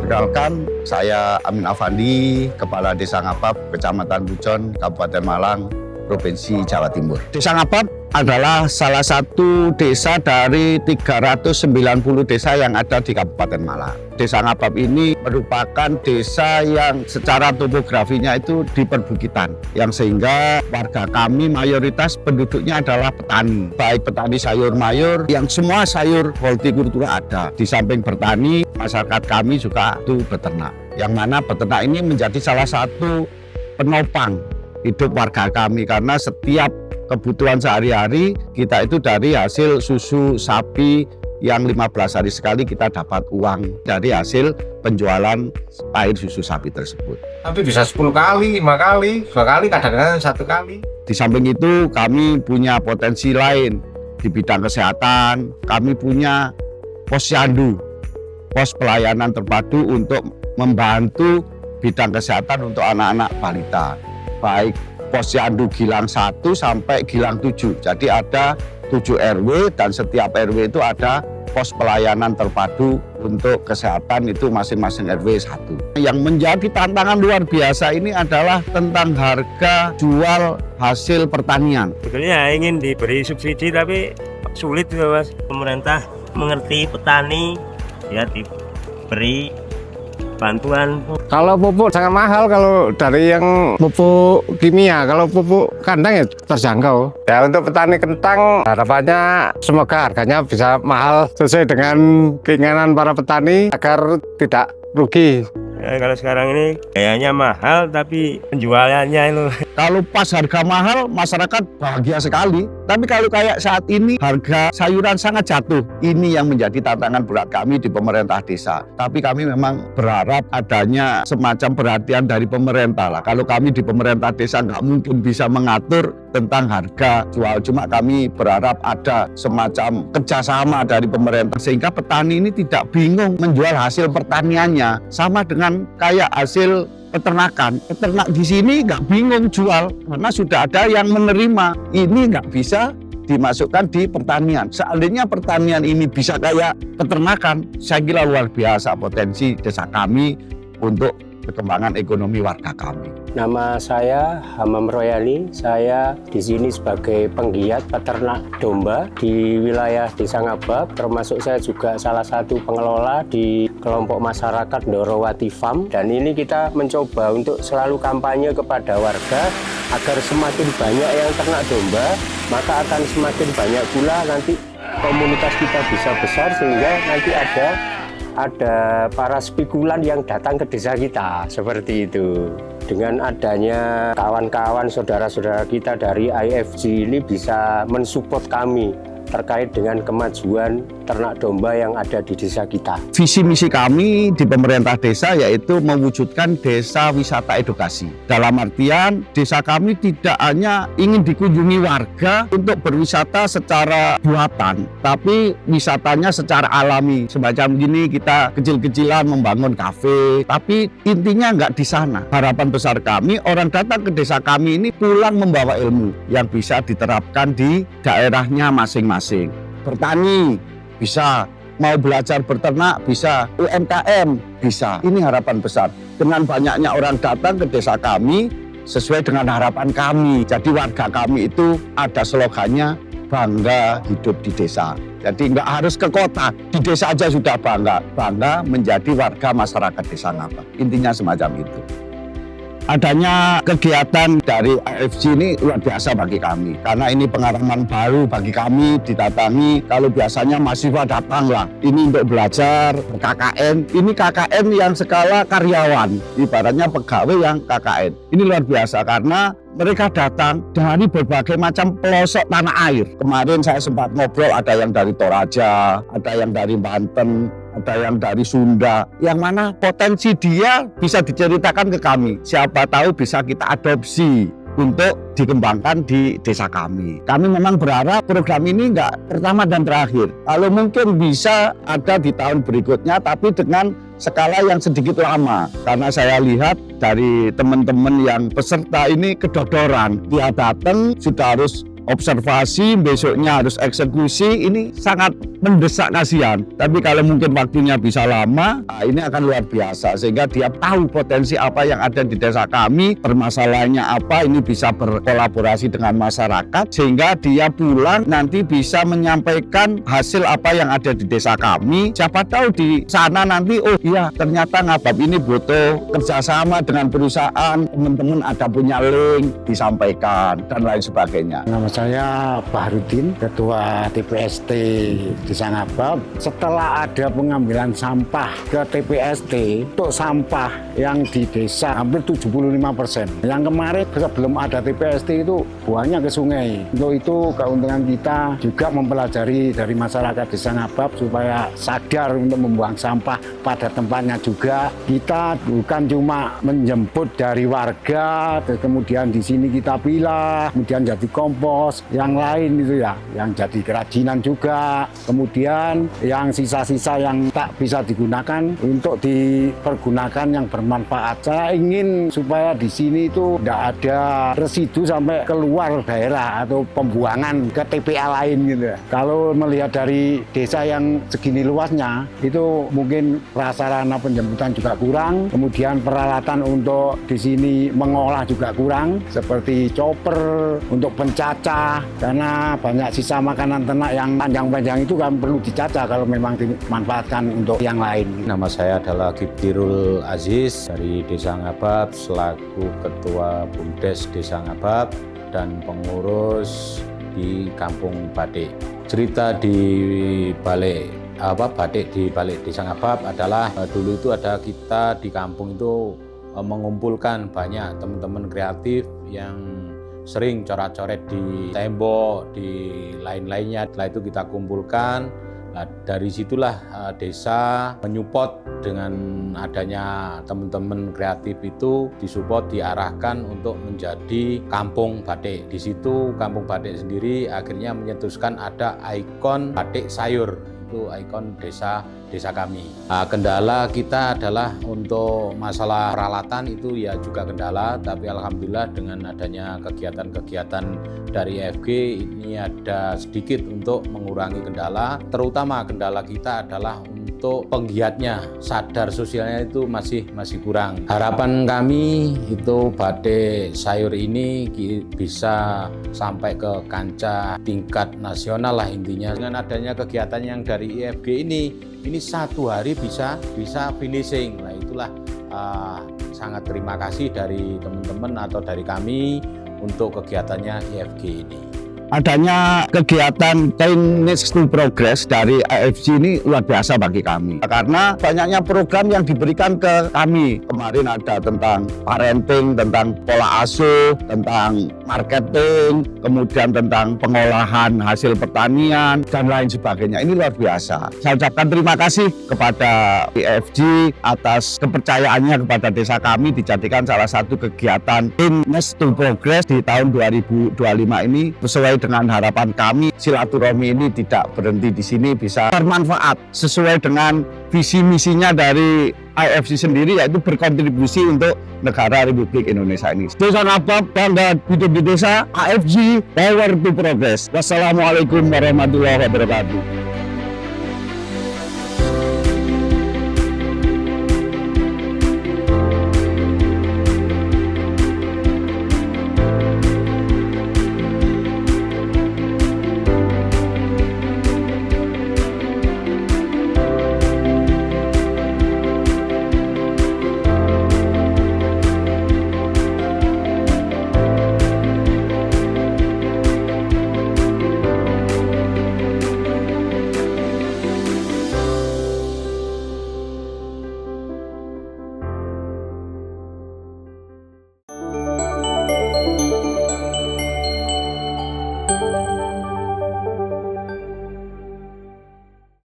Perkenalkan, saya Amin Afandi, Kepala Desa Ngapap, Kecamatan Bujon, Kabupaten Malang, Provinsi Jawa Timur. Desa Ngapap adalah salah satu desa dari 390 desa yang ada di Kabupaten Malang. Desa Ngapap ini merupakan desa yang secara topografinya itu di perbukitan, yang sehingga warga kami mayoritas penduduknya adalah petani, baik petani sayur mayur, yang semua sayur hortikultura ada. Di samping bertani, masyarakat kami juga itu beternak, yang mana beternak ini menjadi salah satu penopang hidup warga kami, karena setiap kebutuhan sehari-hari kita itu dari hasil susu sapi yang 15 hari sekali kita dapat uang dari hasil penjualan air susu sapi tersebut. Tapi bisa 10 kali, 5 kali, 2 kali, kadang-kadang 1 kali. Di samping itu kami punya potensi lain di bidang kesehatan. Kami punya posyandu, pos pelayanan terpadu untuk membantu bidang kesehatan untuk anak-anak balita, baik posyandu Gilang 1 sampai Gilang 7. Jadi ada 7 RW dan setiap RW itu ada pos pelayanan terpadu untuk kesehatan, itu masing-masing RW 1. Yang menjadi tantangan luar biasa ini adalah tentang harga jual hasil pertanian. Sebetulnya ingin diberi subsidi tapi sulit juga, Mas. Pemerintah mengerti petani, ya diberi bantuan. Kalau pupuk sangat mahal kalau dari yang pupuk kimia. Kalau pupuk kandang ya terjangkau. Ya untuk petani kentang harapannya semoga harganya bisa mahal sesuai dengan keinginan para petani agar tidak rugi. Ya, kalau sekarang ini kayaknya mahal tapi penjualannya itu. Kalau pas harga mahal, masyarakat bahagia sekali. Tapi kalau kayak saat ini, harga sayuran sangat jatuh. Ini yang menjadi tantangan berat kami di pemerintah desa. Tapi kami memang berharap adanya semacam perhatian dari pemerintah lah. Kalau kami di pemerintah desa nggak mungkin bisa mengatur tentang harga jual. Cuma kami berharap ada semacam kerjasama dari pemerintah, sehingga petani ini tidak bingung menjual hasil pertaniannya. Sama dengan kayak hasil peternakan. Peternak di sini nggak bingung jual karena sudah ada yang menerima. Ini nggak bisa dimasukkan di pertanian. Seandainya pertanian ini bisa kayak peternakan, saya kira luar biasa potensi desa kami untuk perkembangan ekonomi warga kami. Nama saya Hamam Royani. Saya di sini sebagai penggiat peternak domba di wilayah Desa Ngapap. Termasuk saya juga salah satu pengelola di kelompok masyarakat Ndorowati Farm. Dan ini kita mencoba untuk selalu kampanye kepada warga agar semakin banyak yang ternak domba, maka akan semakin banyak pula nanti komunitas kita bisa besar, sehingga nanti ada para spekulan yang datang ke desa kita, seperti itu. Dengan adanya kawan-kawan saudara-saudara kita dari IFG ini bisa mensupport kami terkait dengan kemajuan ternak domba yang ada di desa kita. Visi misi kami di pemerintah desa yaitu mewujudkan desa wisata edukasi. Dalam artian desa kami tidak hanya ingin dikunjungi warga untuk berwisata secara buatan, tapi wisatanya secara alami. Semacam gini kita kecil-kecilan membangun kafe, tapi intinya nggak di sana. Harapan besar kami orang datang ke desa kami ini pulang membawa ilmu yang bisa diterapkan di daerahnya masing-masing. Bertani bisa, mau belajar berternak bisa, UMKM bisa. Ini harapan besar. Dengan banyaknya orang datang ke desa kami sesuai dengan harapan kami. Jadi warga kami itu ada slogannya bangga hidup di desa. Jadi nggak harus ke kota, di desa aja sudah bangga. Bangga menjadi warga masyarakat Desa Ngapap. Intinya semacam itu. Adanya kegiatan dari IFG ini luar biasa bagi kami, karena ini pengalaman baru bagi kami didatangi. Kalau biasanya mahasiswa datang lah, ini untuk belajar KKN, ini KKN yang skala karyawan, ibaratnya pegawai yang KKN. Ini luar biasa karena mereka datang dari berbagai macam pelosok tanah air. Kemarin saya sempat ngobrol, ada yang dari Toraja, ada yang dari Banten, ada yang dari Sunda, yang mana potensi dia bisa diceritakan ke kami. Siapa tahu bisa kita adopsi untuk dikembangkan di desa kami. Kami memang berharap program ini nggak pertama dan terakhir. Kalau mungkin bisa ada di tahun berikutnya, tapi dengan skala yang sedikit lama. Karena saya lihat dari teman-teman yang peserta ini kedodoran. Dia datang sudah harus observasi, besoknya harus eksekusi, ini sangat mendesak kasihan. Tapi kalau mungkin waktunya bisa lama, ini akan luar biasa. Sehingga dia tahu potensi apa yang ada di desa kami, permasalahannya apa, ini bisa berkolaborasi dengan masyarakat. Sehingga dia pulang nanti bisa menyampaikan hasil apa yang ada di desa kami. Siapa tahu di sana nanti, oh iya ternyata Ngabab ini butuh kerjasama dengan perusahaan, teman-teman ada punya link, disampaikan dan lain sebagainya. Nama saya Bahrudin, Ketua TPST Desa Ngabab. Setelah ada pengambilan sampah ke TPST, untuk sampah yang di desa hampir 75%. Yang kemarin sebelum ada TPST itu buahnya ke sungai. Untuk itu keuntungan kita juga mempelajari dari masyarakat Desa Ngabab supaya sadar untuk membuang sampah pada tempatnya juga. Kita bukan cuma menjemput dari warga, kemudian di sini kita pilah, kemudian jadi kompos, yang lain itu ya, yang jadi kerajinan juga. Kemudian yang sisa-sisa yang tak bisa digunakan untuk dipergunakan yang bermanfaat. Saya ingin supaya di sini itu tidak ada residu sampai keluar daerah atau pembuangan ke TPA lain gitu ya. Kalau melihat dari desa yang segini luasnya, itu mungkin prasarana penjemputan juga kurang, kemudian peralatan untuk di sini mengolah juga kurang, seperti chopper untuk pencacah, karena banyak sisa makanan ternak yang panjang-panjang itu kan perlu dicacah kalau memang dimanfaatkan untuk yang lain. Nama saya adalah Kiptirul Aziz dari Desa Ngabab selaku Ketua BUMDes Desa Ngabab dan pengurus di Kampung Batik. Cerita di balik batik di balik Desa Ngabab adalah dulu itu ada kita di kampung itu mengumpulkan banyak teman-teman kreatif yang sering coret-coret di tembok, di lain-lainnya. Setelah itu kita kumpulkan. Nah, dari situlah desa menyupport dengan adanya teman-teman kreatif itu, disupport, diarahkan untuk menjadi kampung batik. Di situ kampung batik sendiri akhirnya menyetuskan ada ikon batik sayur, itu ikon desa kami. Nah, kendala kita adalah untuk masalah peralatan itu ya juga kendala, tapi alhamdulillah dengan adanya kegiatan-kegiatan dari FG ini ada sedikit untuk mengurangi kendala. Terutama kendala kita adalah untuk penggiatnya, sadar sosialnya itu masih kurang. Harapan kami itu batik sayur ini bisa sampai ke kancah tingkat nasional lah intinya. Dengan adanya kegiatan yang dari IFG ini satu hari bisa finishing. Nah itulah sangat terima kasih dari teman-teman atau dari kami untuk kegiatannya IFG ini. Adanya kegiatan Next to Progress dari IFG ini luar biasa bagi kami. Karena banyaknya program yang diberikan ke kami. Kemarin ada tentang parenting, tentang pola asuh, tentang marketing, kemudian tentang pengolahan hasil pertanian, dan lain sebagainya. Ini luar biasa. Saya ucapkan terima kasih kepada IFG atas kepercayaannya kepada desa kami dijadikan salah satu kegiatan Next to Progress di tahun 2025 ini. Sesuai dengan harapan kami, silaturahmi ini tidak berhenti di sini, bisa bermanfaat sesuai dengan visi misinya dari IFG sendiri, yaitu berkontribusi untuk negara Republik Indonesia ini. Desa Ngabab, bangga hidup di desa. IFG, Power to Progress. Wassalamualaikum warahmatullahi wabarakatuh.